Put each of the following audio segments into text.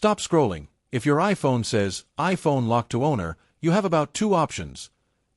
Stop scrolling. If your iPhone says, iPhone locked to owner, you have about two options.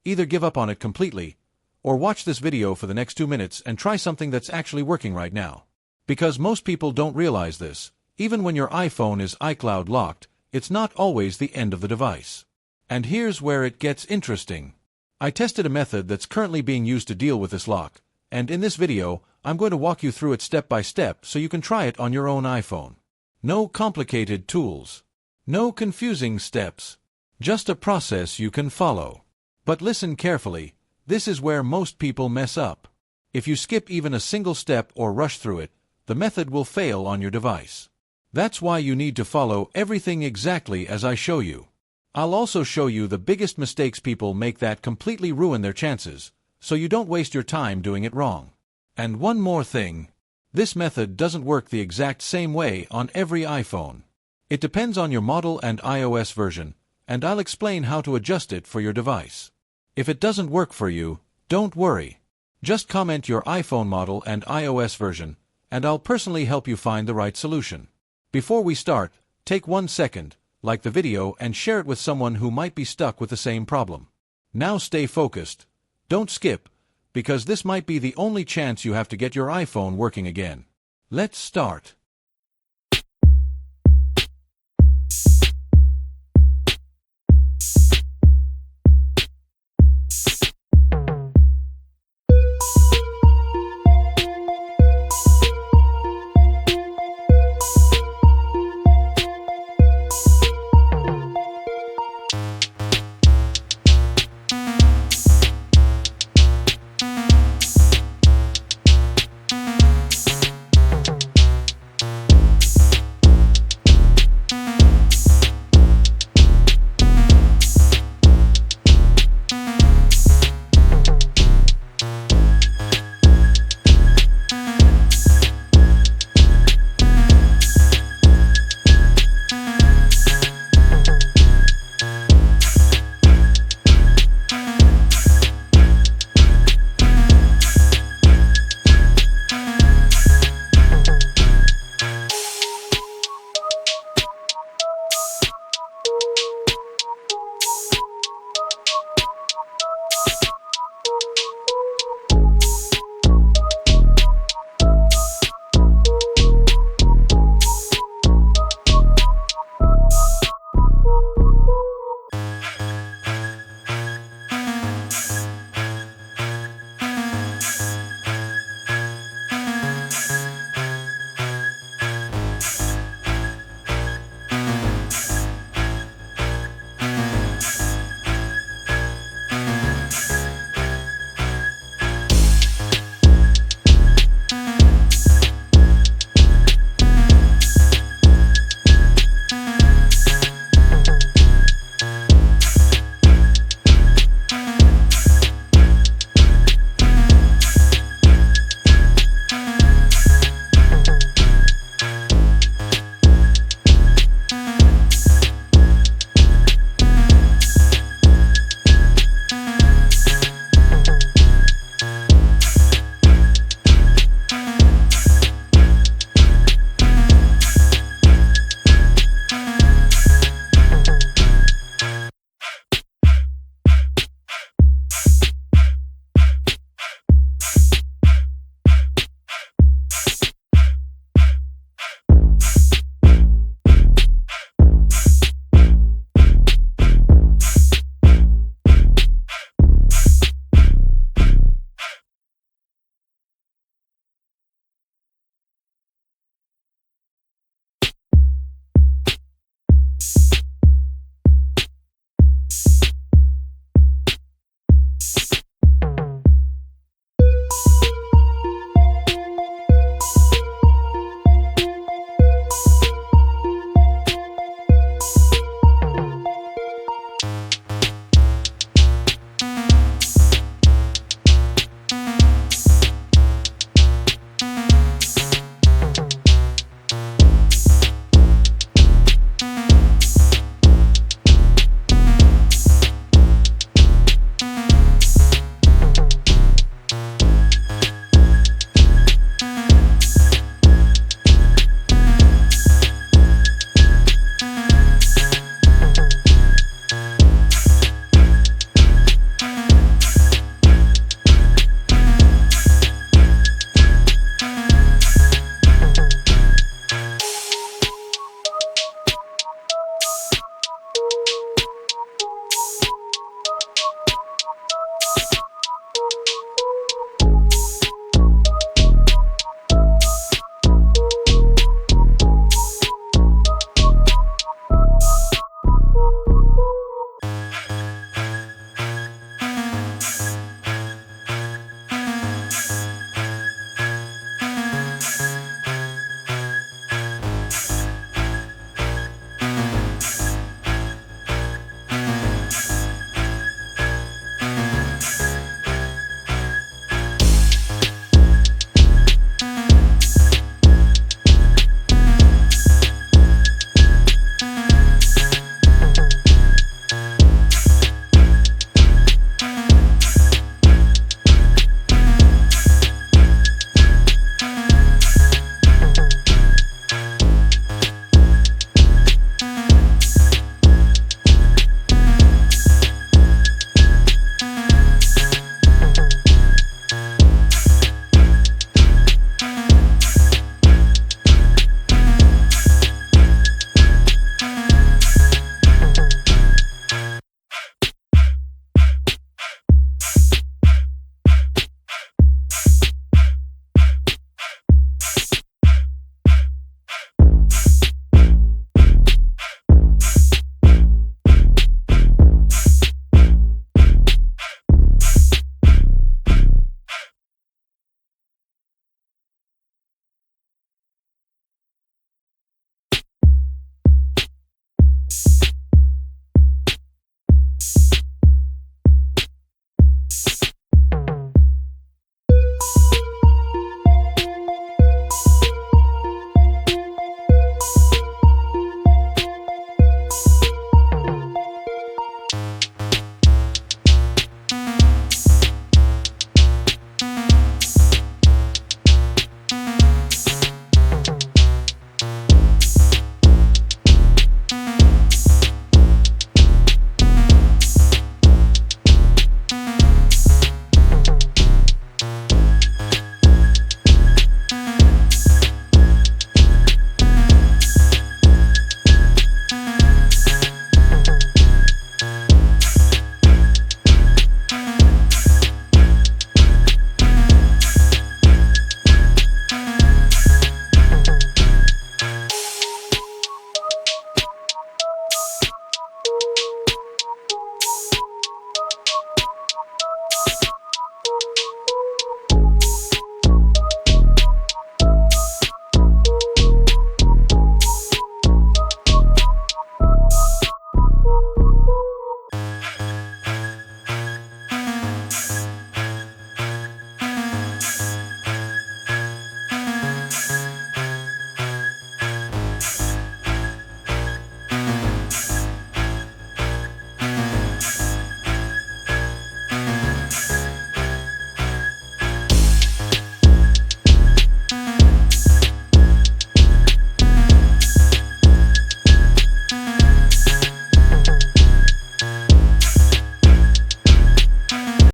Either give up on it completely, or watch this video for the next 2 minutes and try something that's actually working right now. Because most people don't realize this, even when your iPhone is iCloud locked, it's not always the end of the device. And here's where it gets interesting. I tested a method that's currently being used to deal with this lock, and in this video, I'm going to walk you through it step by step so you can try it on your own iPhone. No complicated tools. No confusing steps. Just a process you can follow. But listen carefully, this is where most people mess up. If you skip even a single step or rush through it, the method will fail on your device. That's why you need to follow everything exactly as I show you. I'll also show you the biggest mistakes people make that completely ruin their chances, so you don't waste your time doing it wrong. And one more thing. This method doesn't work the exact same way on every iPhone. It depends on your model and iOS version, and I'll explain how to adjust it for your device. If it doesn't work for you, don't worry. Just comment your iPhone model and iOS version, and I'll personally help you find the right solution. Before we start, take 1 second, like the video and share it with someone who might be stuck with the same problem. Now stay focused. Don't skip, because this might be the only chance you have to get your iPhone working again. Let's start.